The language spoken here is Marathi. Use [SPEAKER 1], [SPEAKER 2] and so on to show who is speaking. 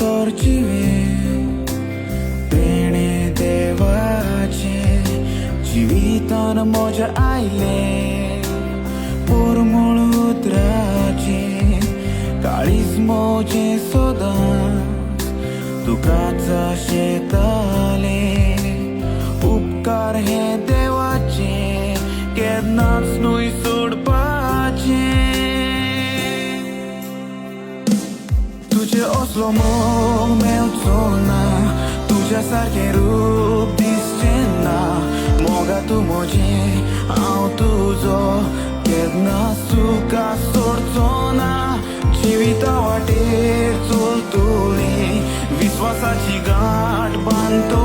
[SPEAKER 1] तोरचिवे पेणे देवाचे जिवितान मोजा आयले पोरमोळ उतराचे काळीज मोजे सोदां तुकाच शेताले उपकार हे देवाचे केन्नाच न्हय सोडपाचे तुझे असलो मोग मेवचो ना तुझ्या सारखे रूप दिसचे ना मोगा तू मोजे हांव तुजो केन्नाच तुका सोडचो ना जिविता वाटेर चलतली विश्वासाची गांठ बांदतली